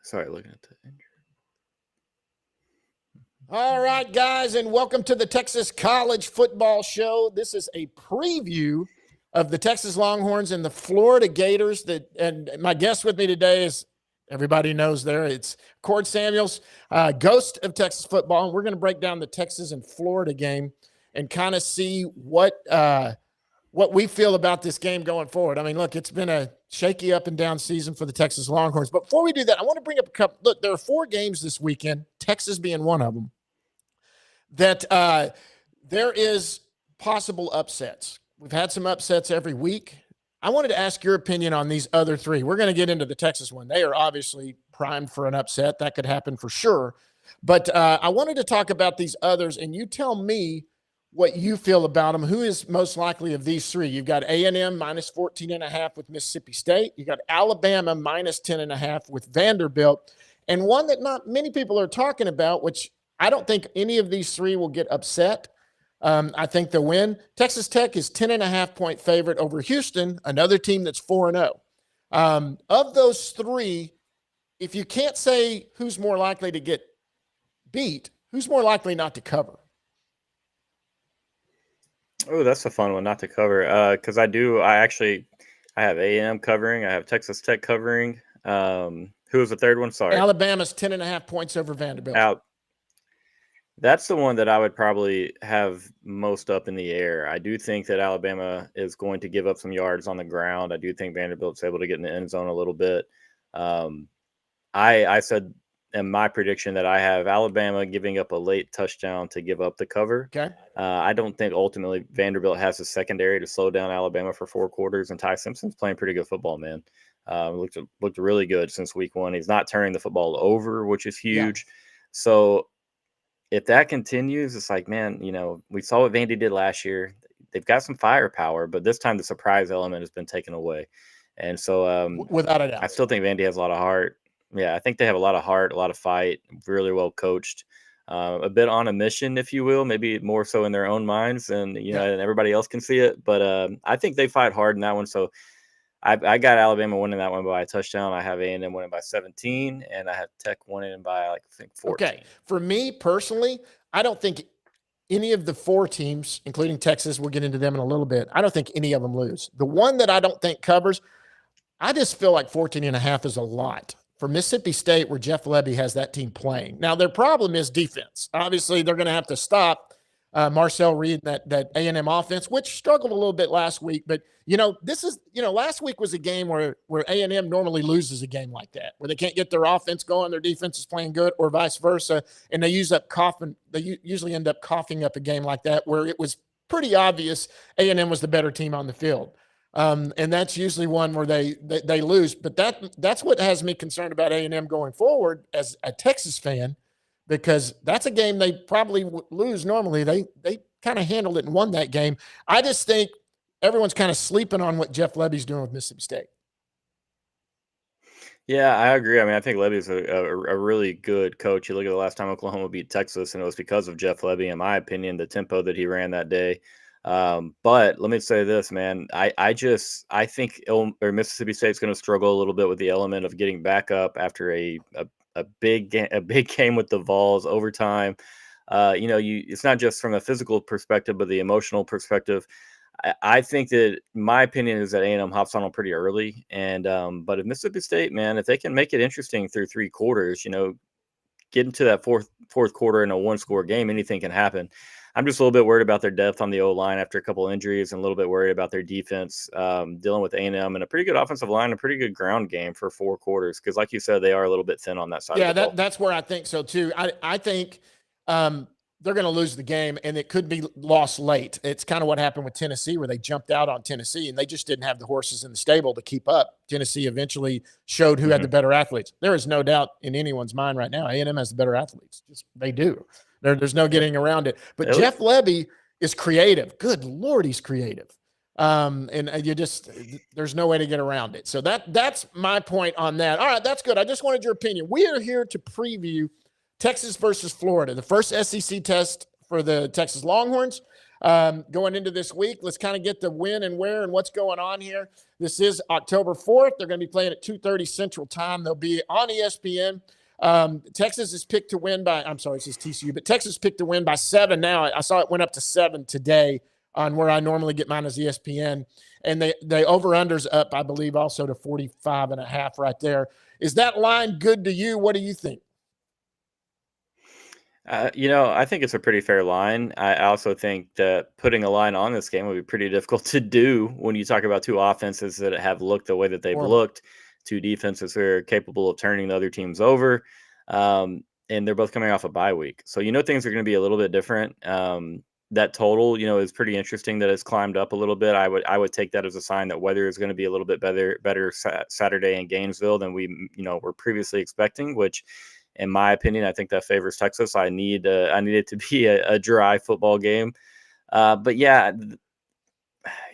Sorry, looking at the injury. All right, guys, and welcome to the Texas College Football Show. This is a preview of the Texas Longhorns and the Florida Gators. And my guest with me today is, everybody knows it's Cord Samuels, ghost of Texas football. And we're going to break down the Texas and Florida game and kind of see what we feel about this game going forward. I mean, look, it's been a shaky up and down season for the Texas Longhorns. But before we do that, I want to bring up a couple. Look, there are 4 games this weekend, Texas being one of them, that there is possible upsets. We've had some upsets every week. I wanted to ask your opinion on these other 3. We're going to get into the Texas one. They are obviously primed for an upset. That could happen for sure. But I wanted to talk about these others, and you tell me what you feel about them. Who is most likely of these 3? You've got A&M minus 14.5 with Mississippi State. You got Alabama minus 10.5 with Vanderbilt. And one that not many people are talking about, which I don't think any of these 3 will get upset. I think they'll win. Texas Tech is 10.5-point favorite over Houston, another team that's 4-0. Of those 3, if you can't say who's more likely to get beat, who's more likely not to cover? Oh, that's a fun one not to cover. Because I have A&M covering. I have Texas Tech covering. Who was the third one? Sorry. Alabama's 10.5 points over Vanderbilt. That's the one that I would probably have most up in the air. I do think that Alabama is going to give up some yards on the ground. I do think Vanderbilt's able to get in the end zone a little bit. I said in my prediction that I have Alabama giving up a late touchdown to give up the cover. Okay. I don't think ultimately Vanderbilt has the secondary to slow down Alabama for 4 quarters, and Ty Simpson's playing pretty good football, man. Looked really good since week 1. He's not turning the football over, which is huge. Yeah. So if that continues, it's like, man, we saw what Vandy did last year. They've got some firepower, but this time the surprise element has been taken away. And so without a doubt, I still think Vandy has a lot of heart. Yeah, I think they have a lot of heart, a lot of fight, really well coached, a bit on a mission, if you will, maybe more so in their own minds and, and everybody else can see it. But I think they fight hard in that one. So I got Alabama winning that one by a touchdown. I have A&M winning by 17, and I have Tech winning by, I think, 14. Okay. For me personally, I don't think any of the 4 teams, including Texas, we'll get into them in a little bit, I don't think any of them lose. The one that I don't think covers, I just feel like 14.5 is a lot for Mississippi State, where Jeff Lebby has that team playing. Now, their problem is defense. Obviously, they're going to have to stop Marcel Reed, that A&M offense, which struggled a little bit last week. But, last week was a game where A&M normally loses a game like that, where they can't get their offense going, their defense is playing good, or vice versa, and they usually end up coughing up a game like that, where it was pretty obvious A&M was the better team on the field. And that's usually one where they lose. But that's what has me concerned about A&M going forward as a Texas fan, because that's a game they probably lose normally. They kind of handled it and won that game. I just think everyone's kind of sleeping on what Jeff Lebby's doing with Mississippi State. Yeah, I agree. I mean, I think Lebby's a really good coach. You look at the last time Oklahoma beat Texas, and it was because of Jeff Lebby, in my opinion, the tempo that he ran that day. But let me say this, man. I think Mississippi State's going to struggle a little bit with the element of getting back up after a big game with the Vols overtime. It's not just from a physical perspective, but the emotional perspective. I think that my opinion is that A&M hops on them pretty early, and but if Mississippi State, man, if they can make it interesting through 3 quarters, get into that fourth quarter in a 1-score game, anything can happen. I'm just a little bit worried about their depth on the O-line after a couple of injuries, and a little bit worried about their defense dealing with A&M and a pretty good offensive line, a pretty good ground game for 4 quarters. Because, like you said, they are a little bit thin on that side. Yeah, of the ball. That's where I think so too. I think they're going to lose the game, and it could be lost late. It's kind of what happened with Tennessee, where they jumped out on Tennessee, and they just didn't have the horses in the stable to keep up. Tennessee eventually showed who had the better athletes. There is no doubt in anyone's mind right now, A&M has the better athletes. They do. There's no getting around it. But Jeff Lebby is creative. Good Lord, he's creative. And there's no way to get around it. So that's my point on that. All right, that's good. I just wanted your opinion. We are here to preview Texas versus Florida, the first SEC test for the Texas Longhorns. going into this week. Let's kind of get the when and where and what's going on here. This is October 4th. They're going to be playing at 2:30 Central Time. They'll be on ESPN. Texas is picked to win by, I'm sorry, it says TCU, but Texas picked to win by 7 now. I saw it went up to 7 today on where I normally get mine as ESPN. And they over-under's up, I believe, also to 45.5 right there. Is that line good to you? What do you think? I think it's a pretty fair line. I also think that putting a line on this game would be pretty difficult to do when you talk about two offenses that have looked the way that they've looked, two defenses that are capable of turning the other teams over, and they're both coming off a bye week. So things are going to be a little bit different. That total, is pretty interesting that it's climbed up a little bit. I would take that as a sign that weather is going to be a little bit better Saturday in Gainesville than we were previously expecting, which, in my opinion, I think that favors Texas. I need it to be a dry football game. But yeah,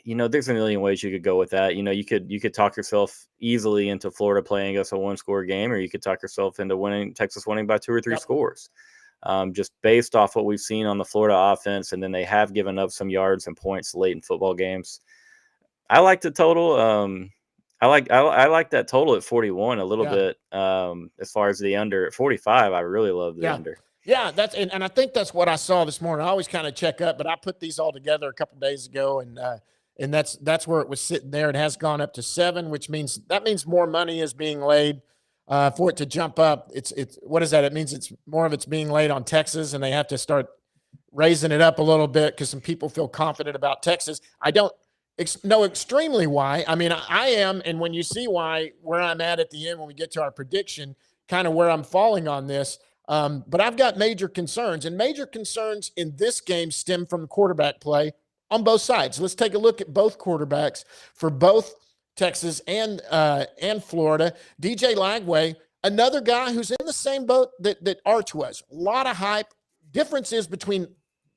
there's a million ways you could go with that. You could talk yourself easily into Florida playing us a one-score game, or you could talk yourself into Texas winning by 2 or 3 scores. Just based off what we've seen on the Florida offense, and then they have given up some yards and points late in football games. I like the total. I like that total at 41 a little bit. As far as the under at 45, I really love the under. Yeah, and I think that's what I saw this morning. I always kind of check up, but I put these all together a couple days ago, and that's where it was sitting there. It has gone up to 7, which means more money is being laid for it to jump up. It's what is that? It means it's more of it's being laid on Texas, and they have to start raising it up a little bit because some people feel confident about Texas. I don't know extremely why. I mean, I am, and when you see where I'm at the end when we get to our prediction, kind of where I'm falling on this. But I've got major concerns, and major concerns in this game stem from quarterback play on both sides. Let's take a look at both quarterbacks for both Texas and Florida. DJ Lagway, another guy who's in the same boat that Arch was. A lot of hype. Differences between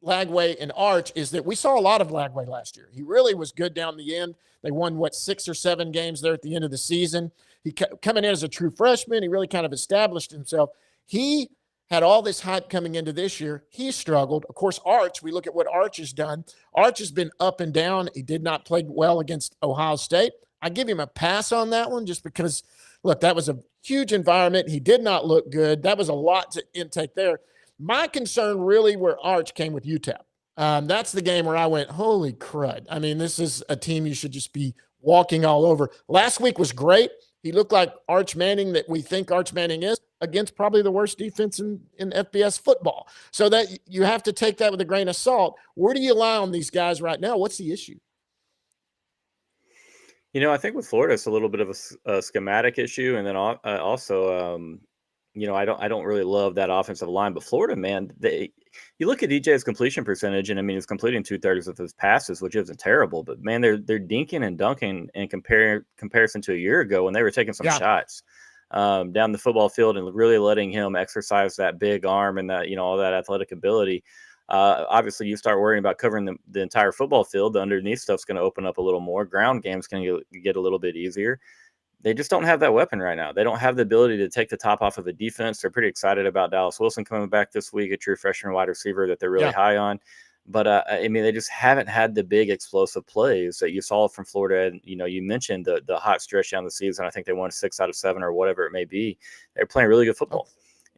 Lagway and Arch is that we saw a lot of Lagway last year. He really was good down the end. They won, 6 or 7 games there at the end of the season. He coming in as a true freshman, he really kind of established himself. He had all this hype coming into this year. He struggled. Of course, Arch, we look at what Arch has done. Arch has been up and down. He did not play well against Ohio State. I give him a pass on that one just because, look, that was a huge environment. He did not look good. That was a lot to intake there. My concern really where Arch came with UTEP. That's the game where I went, holy crud. I mean, this is a team you should just be walking all over. Last week was great. He looked like Arch Manning that we think Arch Manning is against probably the worst defense in FBS football. So that you have to take that with a grain of salt. Where do you lie on these guys right now? What's the issue? I think with Florida, it's a little bit of a schematic issue. And then also, I don't really love that offensive line. But Florida, man, you look at DJ's completion percentage, and I mean, he's completing 2/3 of his passes, which isn't terrible. But man, they're dinking and dunking in comparison to a year ago when they were taking some shots down the football field and really letting him exercise that big arm and that all that athletic ability. Obviously, you start worrying about covering the entire football field. The underneath stuff's going to open up a little more. Ground game's going to get a little bit easier. They just don't have that weapon right now. They don't have the ability to take the top off of a defense. They're pretty excited about Dallas Wilson coming back this week, a true freshman wide receiver that they're really high on. But, I mean, they just haven't had the big explosive plays that you saw from Florida. And, you mentioned the hot stretch down the season. I think they won 6 out of 7 or whatever it may be. They're playing really good football.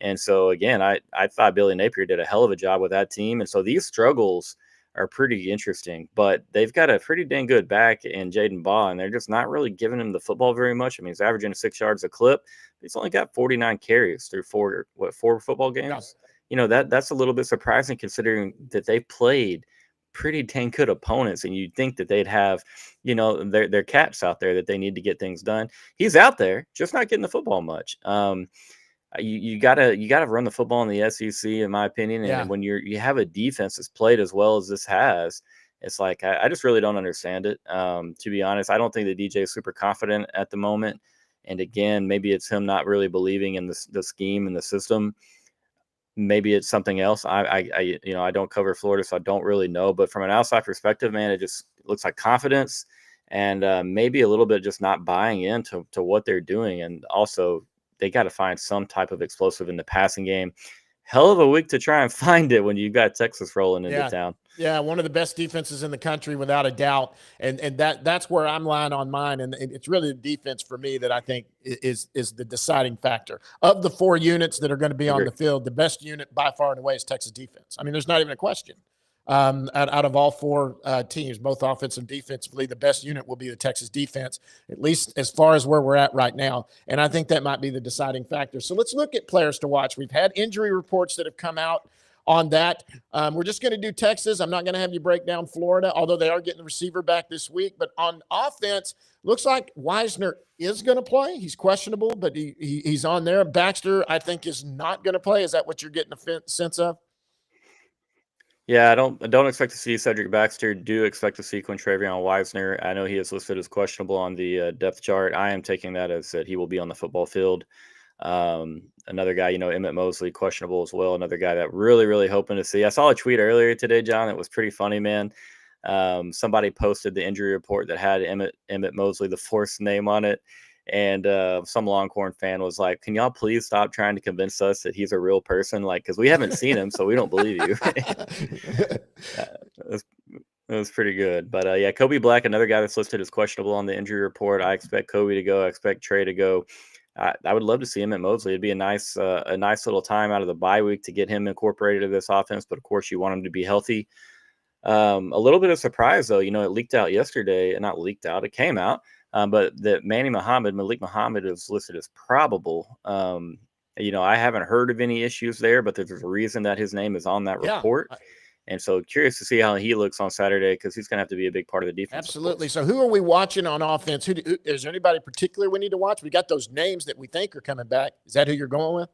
And so, again, I thought Billy Napier did a hell of a job with that team. And so these struggles are pretty interesting. But they've got a pretty dang good back in Jaden Baugh, and they're just not really giving him the football very much. I mean, he's averaging 6 yards a clip. He's only got 49 carries through 4 football games? That's a little bit surprising considering that they played pretty dang good opponents, and you'd think that they'd have, their cats out there that they need to get things done. He's out there, just not getting the football much. You gotta run the football in the SEC, in my opinion. And when you have a defense that's played as well as this has, it's like I just really don't understand it. To be honest, I don't think that DJ is super confident at the moment. And again, maybe it's him not really believing in the scheme and the system. Maybe it's something else. I don't cover Florida, so I don't really know. But from an outside perspective, man, it just looks like confidence and maybe a little bit just not buying into what they're doing. And also, they got to find some type of explosive in the passing game. hell of a week to try and find it when you got Texas rolling into Yeah. town. Yeah, one of the best defenses in the country without a doubt, and that's where I'm lying on mine, and it's really the defense for me that I think is the deciding factor of the 4 units that are going to be on Agree. the field. The best unit by far and away is Texas defense. I mean, there's not even a question. Out of all 4 teams, both offense and defensively, the best unit will be the Texas defense, at least as far as where we're at right now. And I think that might be the deciding factor. So let's look at players to watch. We've had injury reports that have come out on that. We're just going to do Texas. I'm not going to have you break down Florida, although they are getting the receiver back this week. But on offense, looks like Wisner is going to play. He's questionable, but he's on there. Baxter, I think, is not going to play. Is that what you're getting a sense of? Yeah, I don't expect to see Cedric Baxter. Do expect to see Quintravion Wisner. I know he is listed as questionable on the depth chart. I am taking that as that he will be on the football field. Another guy, Emmett Mosley, questionable as well. Another guy that really hoping to see. I saw a tweet earlier today, John, that was pretty funny, man. Somebody posted the injury report that had Emmett Mosley, the fourth name on it. And some Longhorn fan was like, "Can y'all please stop trying to convince us that he's a real person? Like, because we haven't seen him, so we don't believe you." It was pretty good. But yeah, Kobe Black, another guy that's listed as questionable on the injury report. I expect Kobe to go. I expect Trey to go. I would love to see him at Mosley. It'd be a nice little time out of the bye week to get him incorporated in this offense. But of course, you want him to be healthy. A little bit of surprise, though. It leaked out yesterday. Not leaked out. It came out. But that Malik Muhammad is listed as probable. I haven't heard of any issues there, but there's a reason that his name is on that report. And so curious to see how he looks on Saturday because he's going to have to be a big part of the defense. Absolutely. So who are we watching on offense? Is there anybody particular we need to watch? We got those names that we think are coming back. Is that who you're going with?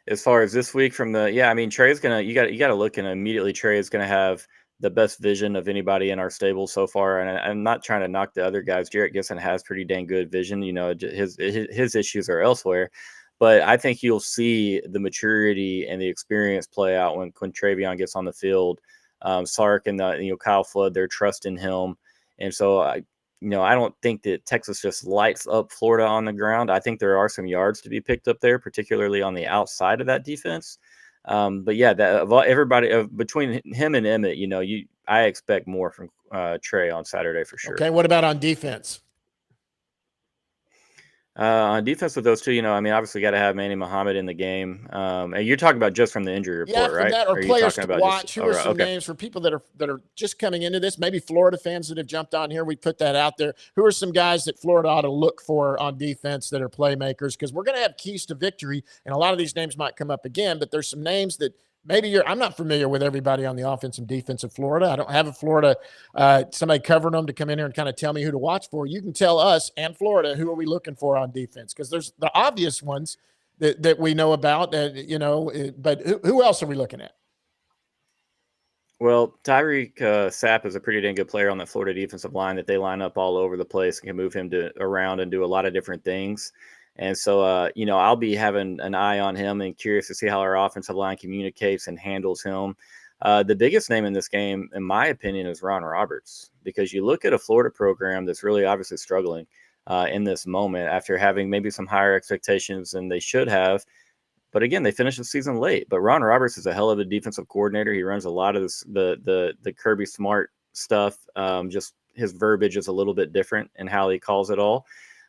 As far as this week Trey's you got to look, and immediately Trey is going to have the best vision of anybody in our stable so far. And I'm not trying to knock the other guys. Jarrett Gibson has pretty dang good vision. His issues are elsewhere. But I think you'll see the maturity and the experience play out when Quintravion gets on the field. Sark and Kyle Flood, they're trusting him. And so I don't think that Texas just lights up Florida on the ground. I think there are some yards to be picked up there, particularly on the outside of that defense. But yeah, everybody between him and Emmett, I expect more from Trey on Saturday for sure. Okay, what about on defense? On defense with those two, obviously got to have Manny Muhammad in the game. And you're talking about just from the injury report, right? That or players to watch. Who are some names for people that are just coming into this? Maybe Florida fans that have jumped on here. We put that out there. Who are some guys that Florida ought to look for on defense that are playmakers? Because we're going to have keys to victory, and a lot of these names might come up again. But there's some names that maybe I'm not familiar with everybody on the offense and defense of Florida. I don't have a Florida somebody covering them to come in here and kind of tell me who to watch for. You can tell us and Florida who are we looking for on defense, because there's the obvious ones that we know about, but who else are we looking at? Well, Tyreek Sapp is a pretty dang good player on the Florida defensive line that they line up all over the place and can move him around and do a lot of different things. And so, I'll be having an eye on him and curious to see how our offensive line communicates and handles him. The biggest name in this game, in my opinion, is Ron Roberts, because you look at a Florida program that's really obviously struggling in this moment after having maybe some higher expectations than they should have. But again, they finished the season late. But Ron Roberts is a hell of a defensive coordinator. He runs a lot of the Kirby Smart stuff. Just his verbiage is a little bit different in how he calls it all.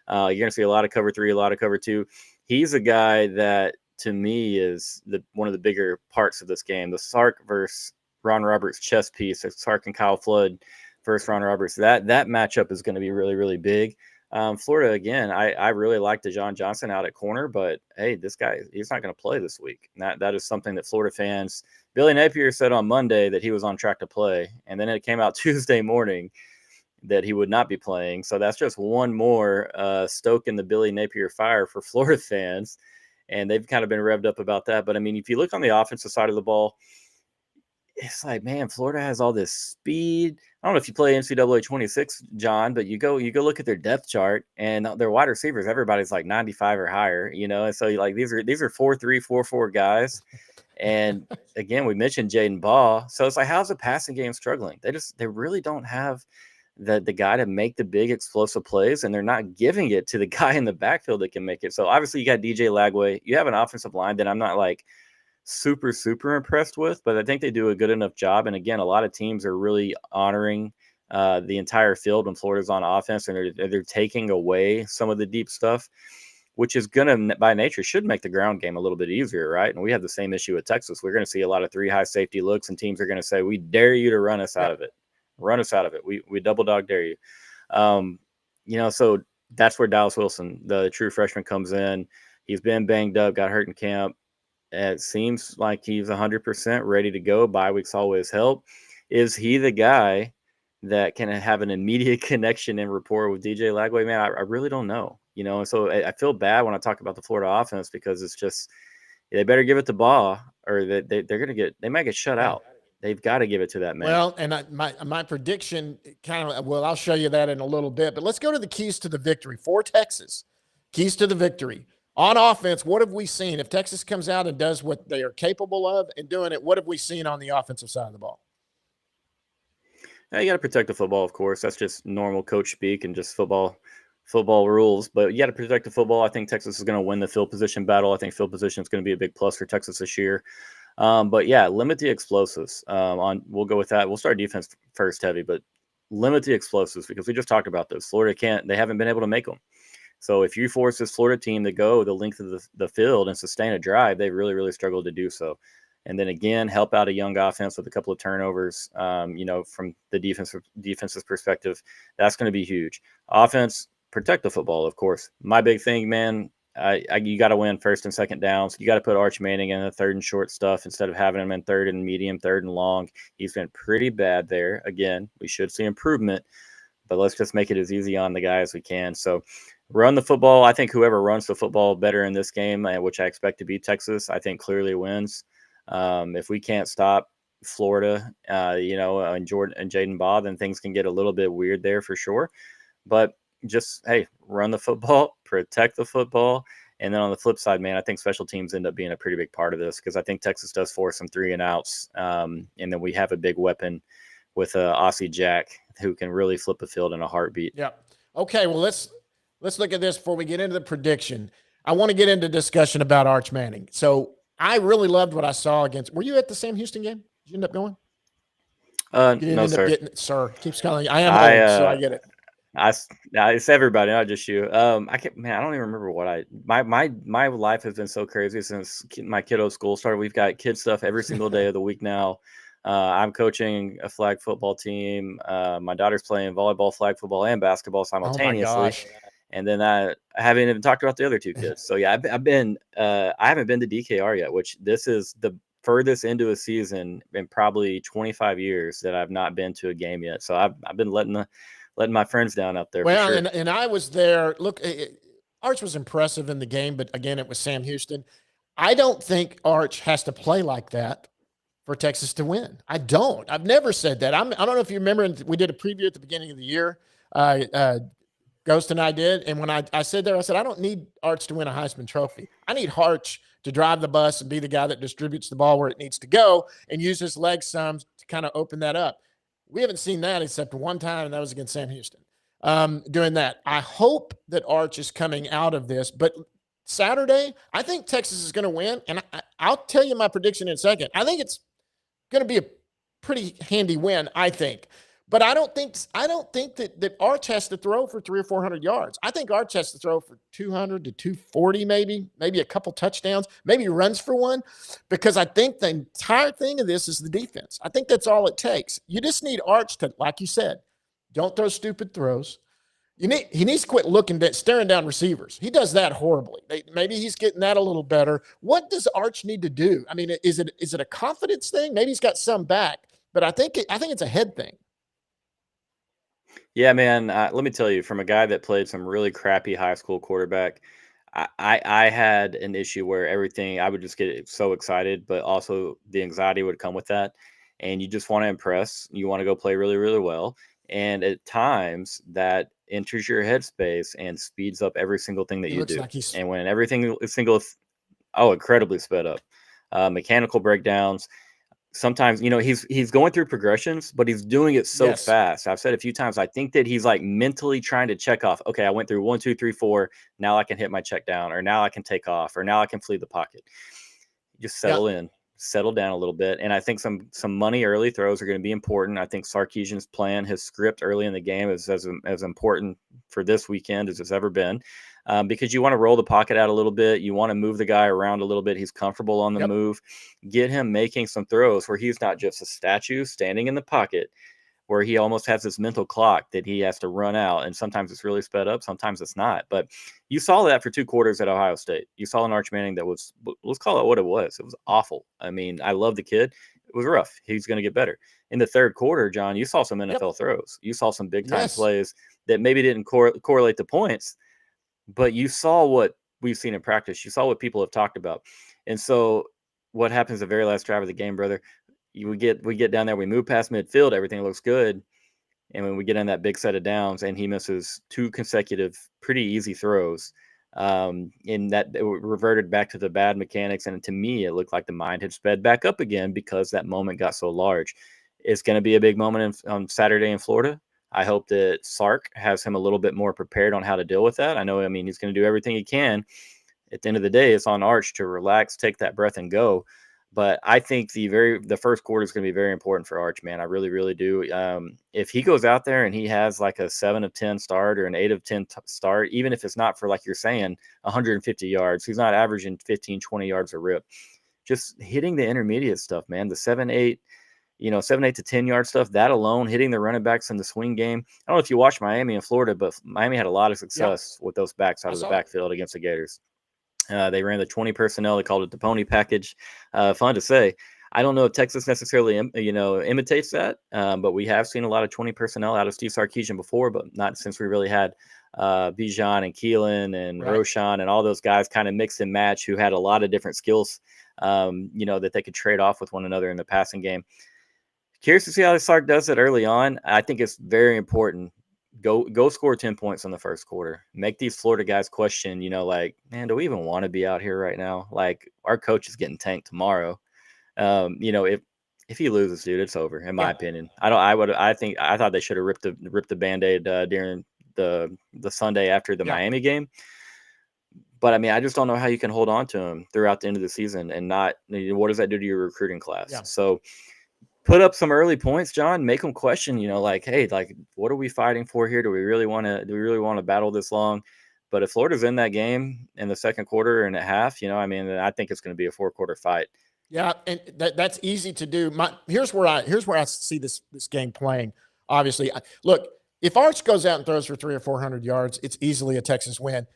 You're going to see a lot of cover 3, a lot of cover 2. He's a guy that, to me, is one of the bigger parts of this game. The Sark versus Ron Roberts chess piece, Sark and Kyle Flood versus Ron Roberts, that matchup is going to be really big. Florida, again, I really like DeJon Johnson out at corner, but hey, this guy, he's not going to play this week. And that is something that Florida fans, Billy Napier said on Monday that he was on track to play, and then it came out Tuesday morning that he would not be playing. So that's just one more stoking the Billy Napier fire for Florida fans. And they've kind of been revved up about that. But I mean, if you look on the offensive side of the ball, it's like, man, Florida has all this speed. I don't know if you play NCAA 26, John, but you go look at their depth chart and their wide receivers, everybody's like 95 or higher, and so like these are 4.3, 4.4 guys. And again, we mentioned Jaden Baugh. So it's like, how's the passing game struggling? They really don't have the guy to make the big explosive plays, and they're not giving it to the guy in the backfield that can make it. So obviously you got DJ Lagway. You have an offensive line that I'm not like super impressed with, but I think they do a good enough job. And again, a lot of teams are really honoring the entire field when Florida's on offense, and they're taking away some of the deep stuff, which is going to, by nature, should make the ground game a little bit easier, right? And we have the same issue with Texas. We're going to see a lot of 3 high safety looks, and teams are going to say, we dare you to run us out of it. Run us out of it. We double dog dare you. So that's where Dallas Wilson, the true freshman, comes in. He's been banged up, got hurt in camp. It seems like he's 100% ready to go. Bye weeks always help. Is he the guy that can have an immediate connection and rapport with DJ Lagway? Man, I really don't know. And so I feel bad when I talk about the Florida offense, because it's just, they better give it to Baugh, or they might get shut out. They've got to give it to that man. Well, and my prediction I'll show you that in a little bit, but let's go to the keys to the victory for Texas. Keys to the victory. On offense, what have we seen? If Texas comes out and does what they are capable of and doing it, what have we seen on the offensive side of the ball? Yeah, you got to protect the football, of course. That's just normal coach speak and just football rules. But you got to protect the football. I think Texas is going to win the field position battle. I think field position is going to be a big plus for Texas this year. But yeah, limit the explosives. We'll go with that. We'll start defense first, heavy, but limit the explosives, because we just talked about this. Florida they haven't been able to make them. So if you force this Florida team to go the length of the field and sustain a drive, they really struggled to do so. And then again, help out a young offense with a couple of turnovers. From the defense's perspective, that's going to be huge. Offense, protect the football, of course. My big thing, man, you got to win first and second downs. You got to put Arch Manning in the third and short stuff instead of having him in third and medium, third and long. He's been pretty bad there. Again, we should see improvement, but let's just make it as easy on the guy as we can. So run the football. I think whoever runs the football better in this game, which I expect to be Texas, I think clearly wins. If we can't stop Florida, and Jordan and Jaden Baugh, then things can get a little bit weird there for sure. But just, hey, run the football, protect the football. And then on the flip side, man, I think special teams end up being a pretty big part of this, because I think Texas does force some 3 and outs. And then we have a big weapon with Aussie Jack, who can really flip the field in a heartbeat. Yeah. Okay. Well, let's look at this before we get into the prediction. I want to get into discussion about Arch Manning. So I really loved what I saw against. Were you at the Sam Houston game? Did you end up going? No, sir. Sir, keeps calling. I am old, so I get it. It's everybody, not just you. I don't even remember what my life has been so crazy since my kiddo school started. We've got kid stuff every single day of the week now. I'm coaching a flag football team. My daughter's playing volleyball, flag football, and basketball simultaneously. Oh my gosh. And then I haven't even talked about the other 2 kids. So yeah, I haven't been to DKR yet, which this is the furthest into a season in probably 25 years that I've not been to a game yet. So I've been letting my friends down out there. Well, for sure. and I was there. Look, Arch was impressive in the game, but again, it was Sam Houston. I don't think Arch has to play like that for Texas to win. I don't. I've never said that. I don't know if you remember, we did a preview at the beginning of the year. Ghost and I did. And when I said there, I said, I don't need Arch to win a Heisman Trophy. I need Arch to drive the bus and be the guy that distributes the ball where it needs to go and use his leg sums to kind of open that up. We haven't seen that except one time, and that was against Sam Houston. Doing that. I hope that Arch is coming out of this, but Saturday, I think Texas is going to win, and I'll tell you my prediction in a second. I think it's going to be a pretty handy win, I think. But I don't think that Arch has to throw for 300 or 400 yards. I think Arch has to throw for 200 to 240, maybe a couple touchdowns, maybe runs for one, because I think the entire thing of this is the defense. I think that's all it takes. You just need Arch to, like you said, don't throw stupid throws. He needs to quit staring down receivers. He does that horribly. Maybe he's getting that a little better. What does Arch need to do? I mean, is it a confidence thing? Maybe he's got some back, but I think it's a head thing. Yeah, man. Let me tell you, from a guy that played some really crappy high school quarterback, I had an issue where I would just get so excited, but also the anxiety would come with that. And you just want to impress. You want to go play really, really well. And at times that enters your headspace and speeds up every single thing that you do. And when everything is incredibly sped up, mechanical breakdowns. sometimes, he's going through progressions, but he's doing it so Yes. fast. I've said a few times, I think that he's like mentally trying to check off. Okay, I went through 1, 2, 3, 4. Now I can hit my check down, or now I can take off, or now I can flee the pocket. Just Yeah. settle down a little bit. And I think some money early throws are going to be important. I think Sarkisian's plan, his script early in the game is as important for this weekend as it's ever been. Because you want to roll the pocket out a little bit. You want to move the guy around a little bit. He's comfortable on the Yep. move. Get him making some throws where he's not just a statue standing in the pocket, where he almost has this mental clock that he has to run out. And sometimes it's really sped up, sometimes it's not. But you saw that for 2 quarters at Ohio State. You saw an Arch Manning that was, let's call it what it was. It was awful. I mean, I love the kid. It was rough. He's going to get better. In the third quarter, John, you saw some NFL throws. You saw some big-time plays that maybe didn't correlate to points, but you saw what we've seen in practice. You saw what people have talked about. And so what happens the very last drive of the game, brother? We get down there, we move past midfield, everything looks good. And when we get in that big set of downs and he misses 2 consecutive pretty easy throws, and that it reverted back to the bad mechanics. And to me, it looked like the mind had sped back up again because that moment got so large. It's going to be a big moment on Saturday in Florida. I hope that Sark has him a little bit more prepared on how to deal with that. I mean, he's going to do everything he can. At the end of the day, it's on Arch to relax, take that breath, and go. But I think the first quarter is going to be very important for Arch, man. I really, really do. If he goes out there and he has like a 7 of 10 start or an 8 of 10 start, even if it's not for, like you're saying, 150 yards, he's not averaging 15, 20 yards a rip. Just hitting the intermediate stuff, man. The 7, 8 to 10 yard stuff, that alone, hitting the running backs in the swing game. I don't know if you watched Miami and Florida, but Miami had a lot of success with those backs out of the backfield against the Gators. They ran the 20 personnel. They called it the pony package. Fun to say. I don't know if Texas necessarily, imitates that, but we have seen a lot of 20 personnel out of Steve Sarkisian before, but not since we really had Bijan and Keelan and Roshan and all those guys kind of mix and match who had a lot of different skills, that they could trade off with one another in the passing game. Curious to see how Sark does it early on. I think it's very important. Go score 10 points in the first quarter. Make these Florida guys question, man, do we even want to be out here right now? Like, our coach is getting tanked tomorrow. If he loses, dude, it's over, in my opinion. I thought they should have ripped the Band-Aid during the Sunday after the Miami game. But I mean, I just don't know how you can hold on to him throughout the end of the season and not. What does that do to your recruiting class? Yeah. So put up some early points, John. Make them question. Hey, what are we fighting for here? Do we really want to battle this long? But if Florida's in that game in the second quarter and a half, I think it's going to be a 4-quarter fight. Yeah, and that's easy to do. Here's where I see this game playing. Obviously, look, if Arch goes out and throws for 300 or 400 yards, it's easily a Texas win.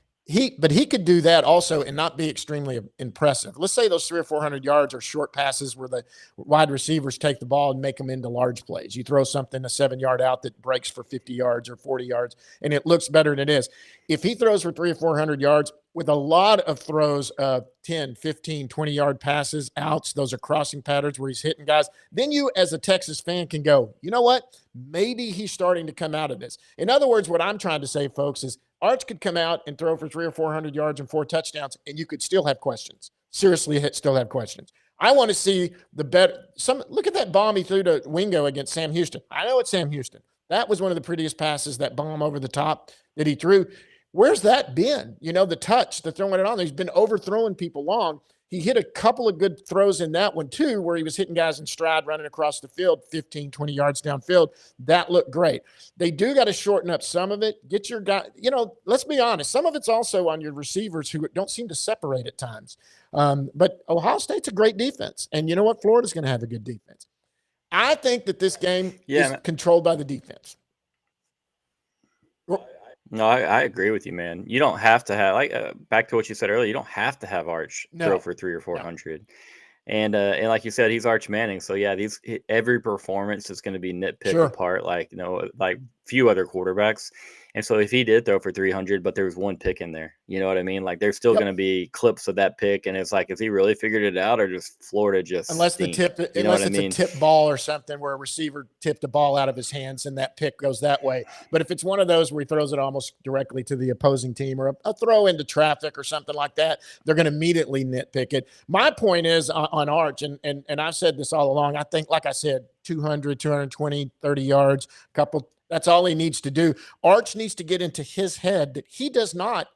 But he could do that also and not be extremely impressive. Let's say those 300 or 400 yards are short passes where the wide receivers take the ball and make them into large plays. You throw something, a 7-yard out that breaks for 50 yards or 40 yards, and it looks better than it is. If he throws for 300 or 400 yards with a lot of throws of 10, 15, 20-yard passes, outs, those are crossing patterns where he's hitting guys, then you as a Texas fan can go, you know what? Maybe he's starting to come out of this. In other words, what I'm trying to say, folks, is Arch could come out and throw for 300 or 400 yards and 4 touchdowns, and you could still have questions. Seriously, still have questions. I want to see the better. Look at that bomb he threw to Wingo against Sam Houston. I know it's Sam Houston. That was one of the prettiest passes, that bomb over the top that he threw. Where's that been? The touch, the throwing it on. He's been overthrowing people long. He hit a couple of good throws in that one, too, where he was hitting guys in stride, running across the field, 15, 20 yards downfield. That looked great. They do got to shorten up some of it. Get your guy, let's be honest. Some of it's also on your receivers who don't seem to separate at times. But Ohio State's a great defense. And you know what? Florida's going to have a good defense. I think that this game is controlled by the defense. No, I agree with you, man. You don't have to have back to what you said earlier. You don't have to have Arch throw for 300 or 400, and like you said, he's Arch Manning. So yeah, every performance is going to be nitpicked apart, like few other quarterbacks. And so if he did throw for 300, but there was one pick in there, you know what I mean? Like there's still Yep. going to be clips of that pick. And it's like, has he really figured it out, or just Florida just stink? You know what I Unless it's a mean? tip ball or something where a receiver tipped a ball out of his hands and that pick goes that way. But if it's one of those where he throws it almost directly to the opposing team, or a throw into traffic or something like that, they're going to immediately nitpick it. My point is on Arch, and I've said this all along, I think, like I said, 200, 220, 30 yards, couple. That's all he needs to do. Arch needs to get into his head that he does not,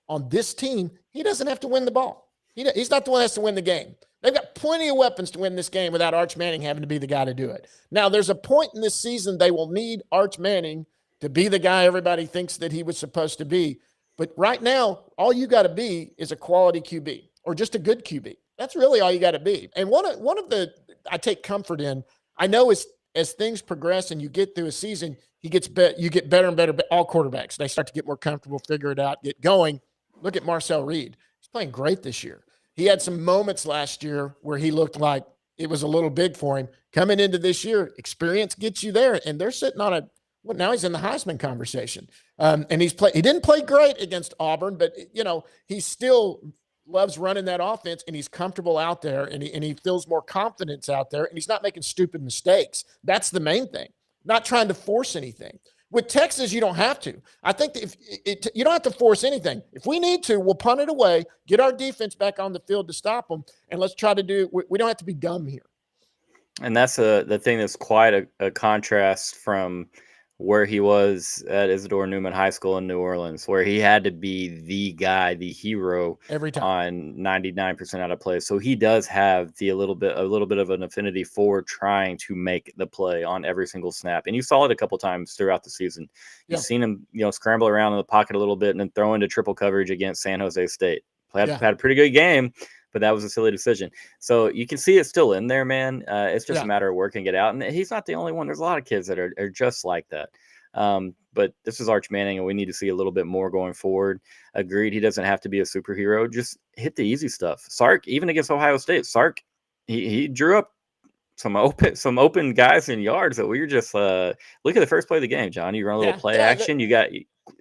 on this team, he doesn't have to win the ball. He's not the one that has to win the game. They've got plenty of weapons to win this game without Arch Manning having to be the guy to do it. Now, there's a point in this season they will need Arch Manning to be the guy everybody thinks that he was supposed to be. But right now, all you got to be is a quality QB or just a good QB. That's really all you got to be. And one of the I take comfort in, I know as things progress and you get through a season, you get better and better. All quarterbacks, they start to get more comfortable, figure it out, get going. Look at Marcel Reed. He's playing great this year. He had some moments last year where he looked like it was a little big for him. Coming into this year, experience gets you there, and they're sitting on now he's in the Heisman conversation. And he didn't play great against Auburn, but he still loves running that offense, and he's comfortable out there, and he feels more confidence out there, and he's not making stupid mistakes. That's the main thing. Not trying to force anything. With Texas, you don't have to. I think that you don't have to force anything. If we need to, we'll punt it away, get our defense back on the field to stop them, and let's try to do – we don't have to be dumb here. And that's the thing that's quite a contrast from where he was at Isidore Newman High School in New Orleans, where he had to be the guy, the hero every time on 99% out of plays. So he does have a little bit of an affinity for trying to make the play on every single snap. And you saw it a couple times throughout the season. You've seen him, scramble around in the pocket a little bit and then throw into triple coverage against San Jose State. Had a pretty good game, but that was a silly decision. So you can see it's still in there, man. It's just a matter of working it out. And he's not the only one. There's a lot of kids that are just like that. But this is Arch Manning, and we need to see a little bit more going forward. Agreed, he doesn't have to be a superhero. Just hit the easy stuff. Sark, even against Ohio State, he drew up some open guys in yards that we were just look at the first play of the game, John. You run a little play action. You got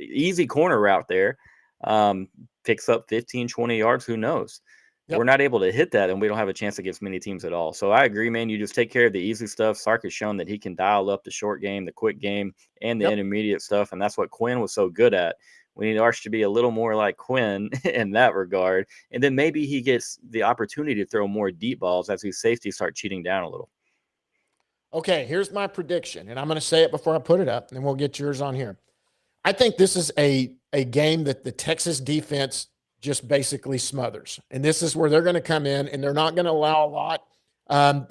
easy corner route there. Picks up 15, 20 yards. Who knows? We're not able to hit that, and we don't have a chance against many teams at all. So I agree, man. You just take care of the easy stuff. Sark has shown that he can dial up the short game, the quick game, and the intermediate stuff, and that's what Quinn was so good at. We need Arch to be a little more like Quinn in that regard, and then maybe he gets the opportunity to throw more deep balls as these safeties start cheating down a little. Okay, here's my prediction, and I'm going to say it before I put it up, and we'll get yours on here. I think this is a game that the Texas defense just basically smothers. And this is where they're going to come in, and they're not going to allow a lot.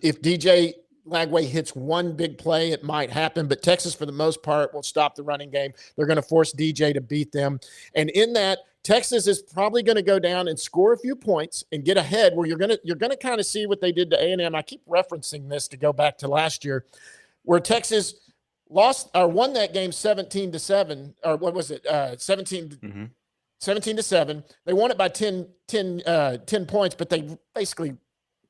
If DJ Lagway hits one big play, it might happen, but Texas, for the most part, will stop the running game. They're going to force DJ to beat them. And in that, Texas is probably going to go down and score a few points and get ahead, where you're going to kind of see what they did to A&M. I keep referencing this to go back to last year, where Texas won that game 17-7, or what was it? 17-7. They won it by 10 points, but they basically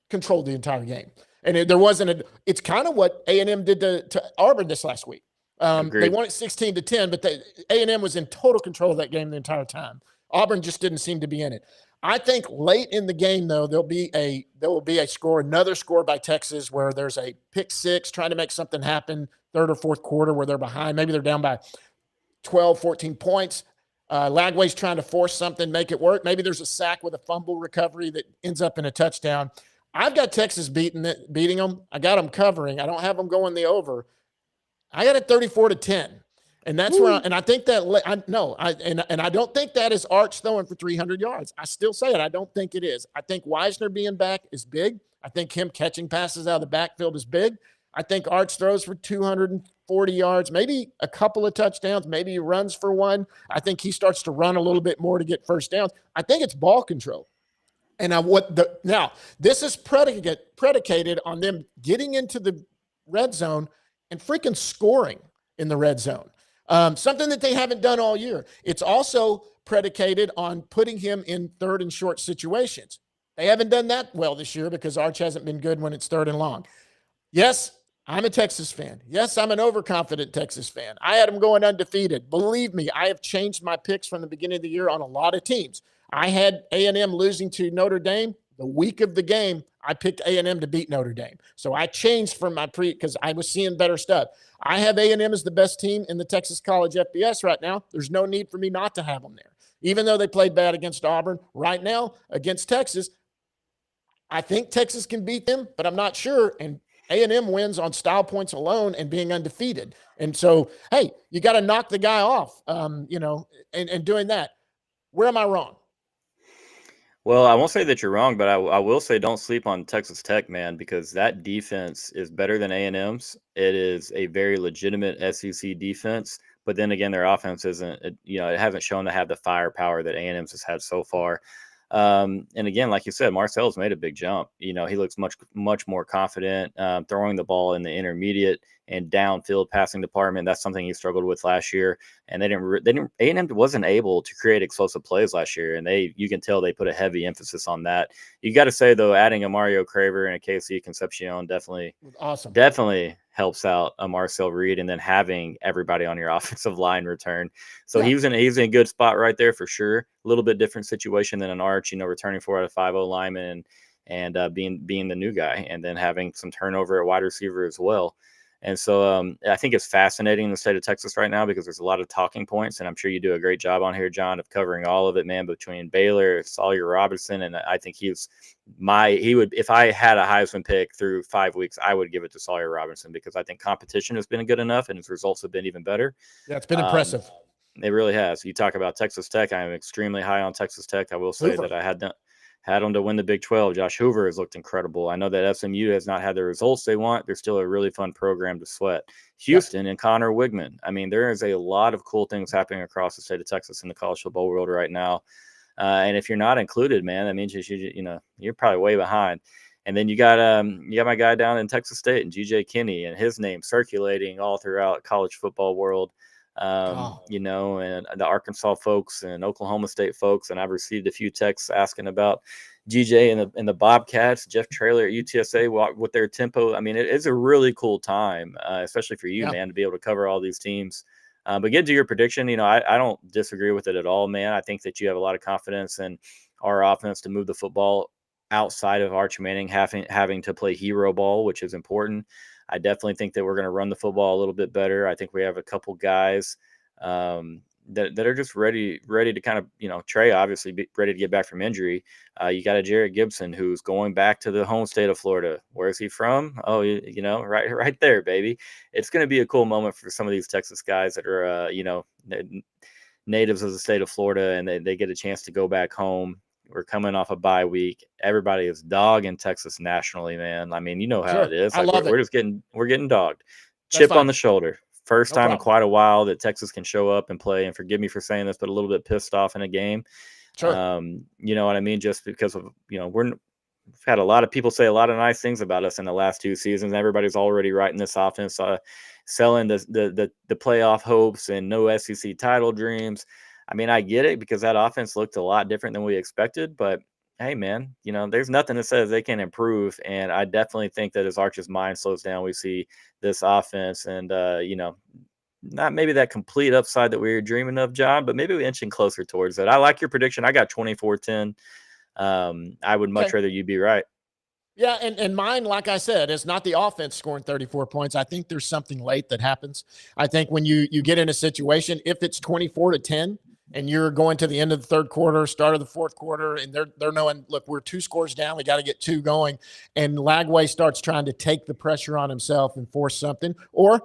controlled the entire game. And it's kind of what A&M did to Auburn this last week. They won it 16-10, but A&M was in total control of that game the entire time. Auburn just didn't seem to be in it. I think late in the game, though, there will be a score, another score by Texas, where there's a pick six trying to make something happen, third or fourth quarter, where they're behind. Maybe they're down by 12, 14 points. Lagway's trying to force something, make it work. Maybe there's a sack with a fumble recovery that ends up in a touchdown. I've got Texas beating them. I got them covering. I don't have them going the over. I got it 34-10. And that's where I think that I don't think that is Arch throwing for 300 yards. I still say it. I don't think it is. I think Wisner being back is big. I think him catching passes out of the backfield is big. I think Arch throws for 240 yards, maybe a couple of touchdowns, maybe he runs for one. I think he starts to run a little bit more to get first downs. I think it's ball control. And now this is predicated on them getting into the red zone and freaking scoring in the red zone. Something that they haven't done all year. It's also predicated on putting him in third and short situations. They haven't done that well this year because Arch hasn't been good when it's third and long. Yes, I'm a Texas fan. Yes, I'm an overconfident Texas fan. I had them going undefeated. Believe me, I have changed my picks from the beginning of the year on a lot of teams. I had A&M losing to Notre Dame. The week of the game, I picked A&M to beat Notre Dame. So I changed from my because I was seeing better stuff. I have A&M as the best team in the Texas College FBS right now. There's no need for me not to have them there. Even though they played bad against Auburn, right now against Texas, I think Texas can beat them, but I'm not sure. And A&M wins on style points alone and being undefeated. And so, hey, you got to knock the guy off, and doing that. Where am I wrong? Well, I won't say that you're wrong, but I will say don't sleep on Texas Tech, man, because that defense is better than A&M's. It is a very legitimate SEC defense, but then again, their offense isn't. It hasn't shown to have the firepower that A&M's has had so far. And again, like you said, Marcel's made a big jump. He looks much more confident throwing the ball in the intermediate and downfield passing department. That's something he struggled with last year, and A&M wasn't able to create explosive plays last year, and you can tell they put a heavy emphasis on that. You got to say though, adding a Mario Craver and a KC Concepcion definitely helps out a Marcel Reed, and then having everybody on your offensive line return. So he's in a good spot right there for sure. A little bit different situation than an Arch, returning 4 out of 5 linemen and being the new guy, and then having some turnover at wide receiver as well. And so I think it's fascinating in the state of Texas right now because there's a lot of talking points, and I'm sure you do a great job on here, John, of covering all of it, man, between Baylor, Sawyer Robinson, and I think he would, if I had a Heisman pick through 5 weeks, I would give it to Sawyer Robinson because I think competition has been good enough and his results have been even better. Yeah, it's been impressive. It really has. You talk about Texas Tech. I am extremely high on Texas Tech. I will say that I had them to win the Big 12. Josh Hoover has looked incredible. I know that SMU has not had the results they want. They're still a really fun program to sweat. Houston and Connor Wigman. I mean, there is a lot of cool things happening across the state of Texas in the college football world right now. And if you're not included, man, that means you're probably way behind. And then you got my guy down in Texas State and GJ Kinney, and his name circulating all throughout college football world. And the Arkansas folks and Oklahoma State folks. And I've received a few texts asking about GJ and the Bobcats, Jeff Traylor at UTSA with their tempo. I mean, it's a really cool time, especially for you, man, to be able to cover all these teams. But get to your prediction, I don't disagree with it at all, man. I think that you have a lot of confidence in our offense to move the football outside of Arch Manning having to play hero ball, which is important. I definitely think that we're going to run the football a little bit better. I think we have a couple guys that are just ready to kind of, Trey obviously be ready to get back from injury. You got a Jarrett Gibson who's going back to the home state of Florida. Where is he from? Oh, right there, baby. It's going to be a cool moment for some of these Texas guys that are, natives of the state of Florida, and they get a chance to go back home. We're coming off a bye week. Everybody is dogging Texas nationally, man. I mean, you know how it is. We're getting dogged. Chip on the shoulder. First time in quite a while that Texas can show up and play. And forgive me for saying this, but a little bit pissed off in a game. Sure. You know what I mean? Just because of, we've had a lot of people say a lot of nice things about us in the last 2 seasons. Everybody's already writing this offense, selling the playoff hopes and no SEC title dreams. I mean, I get it because that offense looked a lot different than we expected, but hey, man, there's nothing that says they can improve. And I definitely think that as Arch's mind slows down, we see this offense and, not maybe that complete upside that we were dreaming of, John, but maybe we're inching closer towards that. I like your prediction. I got 24-10. I would much rather you be right. Yeah, and mine, like I said, is not the offense scoring 34 points. I think there's something late that happens. I think when you get in a situation, if it's 24-10, and you're going to the end of the third quarter, start of the fourth quarter, and they're knowing, look, we're 2 scores down. We got to get 2 going. And Lagway starts trying to take the pressure on himself and force something. Or,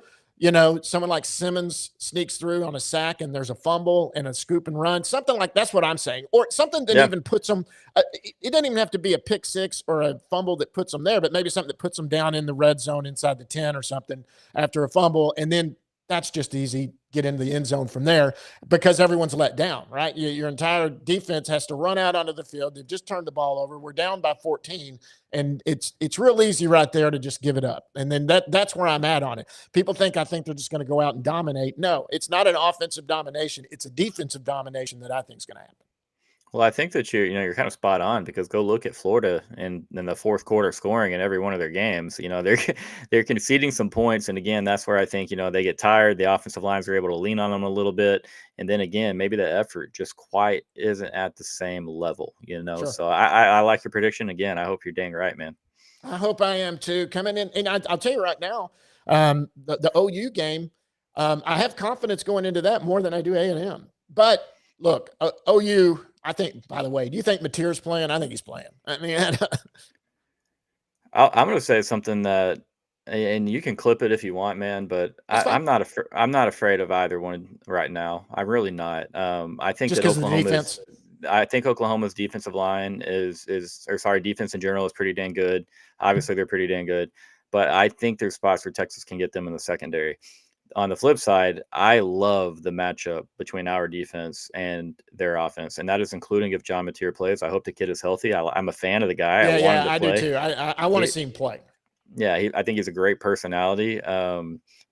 someone like Simmons sneaks through on a sack and there's a fumble and a scoop and run, something like that's what I'm saying. Or something that even puts them, it doesn't even have to be a pick 6 or a fumble that puts them there, but maybe something that puts them down in the red zone inside the 10 or something after a fumble. And then that's just easy. Get into the end zone from there because everyone's let down, right? Your entire defense has to run out onto the field. They've just turned the ball over. We're down by 14, and it's real easy right there to just give it up. And then that's where I'm at on it. People think they're just going to go out and dominate. No, it's not an offensive domination. It's a defensive domination that I think is going to happen. Well, I think that you're kind of spot on because go look at Florida and in the fourth quarter scoring in every one of their games. They're they're conceding some points, and again, that's where I think they get tired. The offensive lines are able to lean on them a little bit, and then again, maybe the effort just quite isn't at the same level. Sure. So I like your prediction. Again, I hope you're dang right, man. I hope I am too. Coming in, and I'll tell you right now, the OU game, I have confidence going into that more than I do A&M. But look, OU, I think. By the way, do you think Mateer's playing? I think he's playing. I mean, I'm going to say something that, and you can clip it if you want, man. But that's fine. I'm not afraid of either one right now. I'm really not. I think Just that because of the defense. I think Oklahoma's defensive line defense in general is pretty dang good. Obviously, they're pretty dang good, but I think there's spots where Texas can get them in the secondary. On the flip side, I love the matchup between our defense and their offense, and that is including if John Mateer plays. I hope the kid is healthy. I'm a fan of the guy. I want him to I do play. too. I want to see him play. Yeah, I think he's a great personality.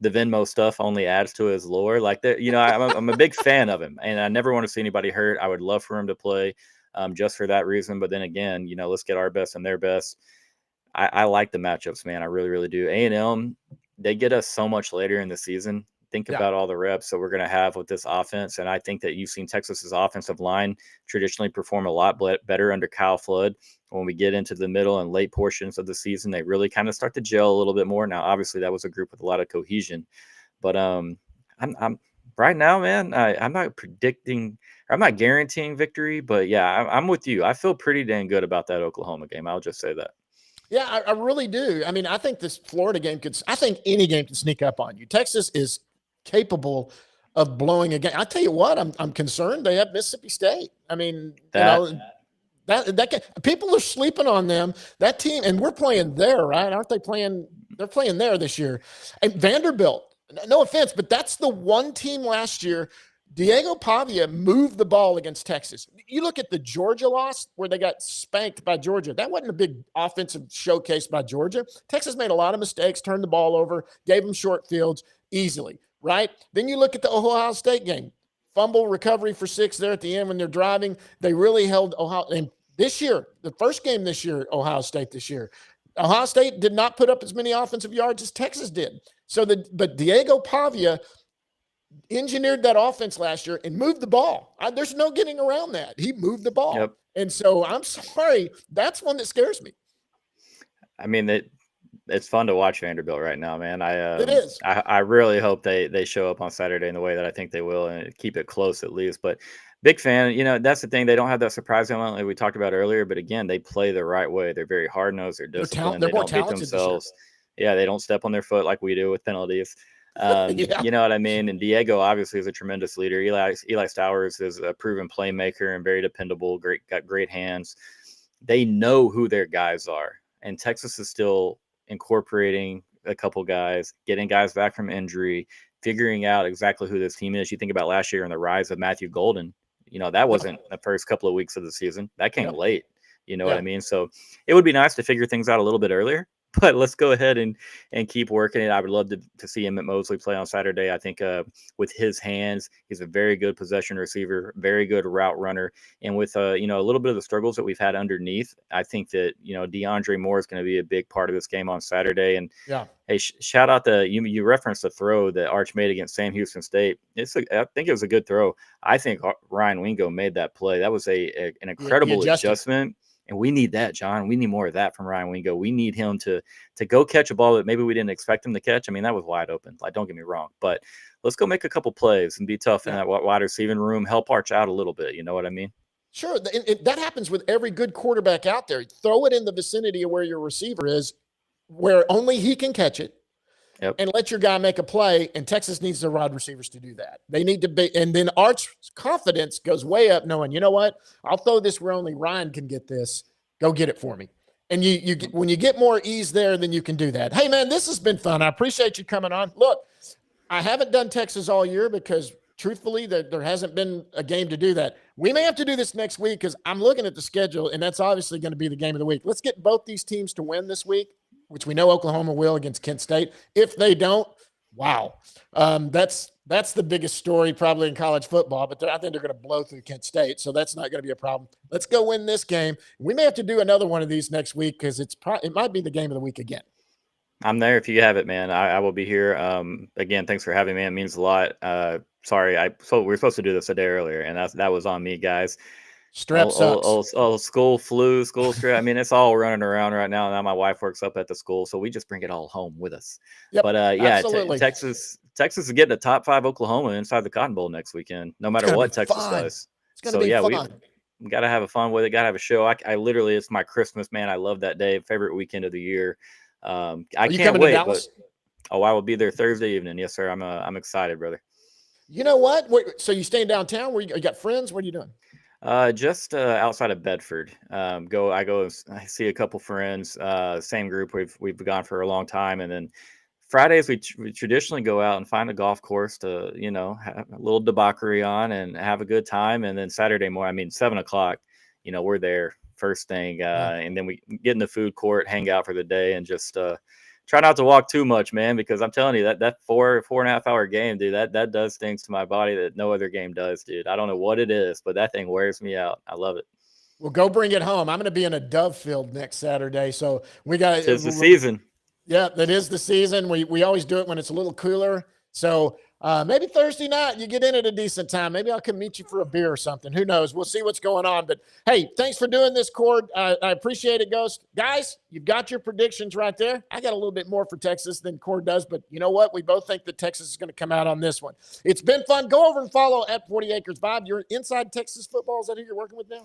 The Venmo stuff only adds to his lore. Like that, I'm a big fan of him, and I never want to see anybody hurt. I would love for him to play, just for that reason. But then again, let's get our best and their best. I like the matchups, man. I really, really do. A&M, they get us so much later in the season. Think about all the reps that we're going to have with this offense. And I think that you've seen Texas's offensive line traditionally perform a lot better under Kyle Flood. When we get into the middle and late portions of the season, they really kind of start to gel a little bit more. Now, obviously, that was a group with a lot of cohesion. But I'm right now, man, I'm not predicting – I'm not guaranteeing victory. But, yeah, I'm with you. I feel pretty dang good about that Oklahoma game. I'll just say that. Yeah, I really do. I mean, I think this Florida game I think any game can sneak up on you. Texas is capable of blowing a game. I tell you what, I'm concerned they have Mississippi State. I mean, that people are sleeping on them. That team, and we're playing there, right? Aren't they playing? They're playing there this year. And Vanderbilt, no offense, but that's the one team last year. Diego Pavia moved the ball against Texas. You look at the Georgia loss where they got spanked by Georgia. That wasn't a big offensive showcase by Georgia. Texas made a lot of mistakes, turned the ball over, gave them short fields easily, right? Then you look at the Ohio State game. Fumble recovery for 6 there at the end when they're driving. They really held Ohio. And this year, the first game this year, Ohio State did not put up as many offensive yards as Texas did. But Diego Pavia engineered that offense last year and moved the ball. There's no getting around that. He moved the ball. Yep. And so I'm sorry. That's one that scares me. I mean, it's fun to watch Vanderbilt right now, man. It is. I really hope they show up on Saturday in the way that I think they will and keep it close at least. But big fan. That's the thing. They don't have that surprise element like we talked about earlier. But again, they play the right way. They're very hard-nosed. They're disciplined. They don't beat themselves. Yeah, they don't step on their foot like we do with penalties. You know what I mean? And Diego obviously is a tremendous leader. Eli Stowers is a proven playmaker and very dependable, got great hands. They know who their guys are. And Texas is still incorporating a couple guys, getting guys back from injury, figuring out exactly who this team is. You think about last year and the rise of Matthew Golden. That wasn't the first couple of weeks of the season. That came late. You know what I mean? So it would be nice to figure things out a little bit earlier. But let's go ahead and keep working it. I would love to see him at Mosley play on Saturday. I think with his hands, he's a very good possession receiver, very good route runner. And with, a little bit of the struggles that we've had underneath, I think that, DeAndre Moore is going to be a big part of this game on Saturday. And hey, shout out you referenced the throw that Arch made against Sam Houston State. I think it was a good throw. I think Ryan Wingo made that play. That was an incredible adjustment. And we need that, John. We need more of that from Ryan Wingo. We need him to go catch a ball that maybe we didn't expect him to catch. I mean, that was wide open. Like, don't get me wrong. But let's go make a couple plays and be tough in that wide receiving room. Help Arch out a little bit. You know what I mean? Sure. That happens with every good quarterback out there. Throw it in the vicinity of where your receiver is, where only he can catch it. Yep. And let your guy make a play, and Texas needs the wide receivers to do that. They need to be, and then Arch's confidence goes way up knowing, you know what, I'll throw this where only Ryan can get this. Go get it for me. And when you get more ease there, then you can do that. Hey, man, this has been fun. I appreciate you coming on. Look, I haven't done Texas all year because, truthfully, there hasn't been a game to do that. We may have to do this next week because I'm looking at the schedule, and that's obviously going to be the game of the week. Let's get both these teams to win this week, which we know Oklahoma will against Kent State. If they don't, wow, that's That's the biggest story probably in college football, but I think they're going to blow through Kent State, so that's not going to be a problem. Let's go win this game. We may have to do another one of these next week because it might be the game of the week again. I'm there if you have it, man. I will be here. Again, thanks for having me. It means a lot. Sorry, we were supposed to do this a day earlier, and that was on me, guys. Strep sucks. School flu, school strep. I mean, it's all running around right now. Now my wife works up at the school, so we just bring it all home with us. Yep, but yeah, absolutely. Texas is getting a top 5 Oklahoma inside the Cotton Bowl next weekend, no matter what Texas does. It's going to be fun. We got to have a fun with it. Got to have a show. I literally, it's my Christmas, man. I love that day. Favorite weekend of the year. I can't wait. But, I will be there Thursday evening. Yes, sir. I'm excited, brother. You know what? So you staying downtown? You got friends? What are you doing? Just outside of Bedford. I go and I see a couple friends. Same group we've gone for a long time, and then Fridays we traditionally go out and find a golf course to have a little debauchery on and have a good time. And then Saturday morning, 7:00, we're there first thing, and then we get in the food court, hang out for the day, and just try not to walk too much, man, because I'm telling you that 4.5 hour game, dude, that does things to my body that no other game does, dude. I don't know what it is, but that thing wears me out. I love it. Well, go bring it home. I'm going to be in a dove field next Saturday, so we got it's the season. Yeah, that is the season. We always do it when it's a little cooler. So maybe Thursday night you get in at a decent time. Maybe I'll come meet you for a beer or something. Who knows? We'll see what's going on. But, hey, thanks for doing this, Cord. I appreciate it, Ghost. Guys, you've got your predictions right there. I got a little bit more for Texas than Cord does. But you know what? We both think that Texas is going to come out on this one. It's been fun. Go over and follow at 40 Acres Vibe. You're inside Texas football. Is that who you're working with now?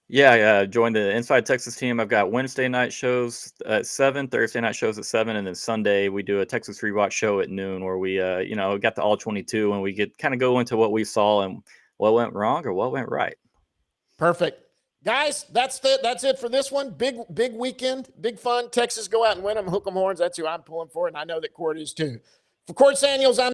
Yeah, joined the Inside Texas team. I've got Wednesday night shows at 7, Thursday night shows at 7, and then Sunday we do a Texas Rewatch show at noon where we, got the all 22 and we get kind of go into what we saw and what went wrong or what went right. Perfect. Guys, that's it for this one. Big weekend, big fun. Texas, go out and win them, hook 'em horns. That's who I'm pulling for, and I know that Cord is too. For Cord Samuels, I'm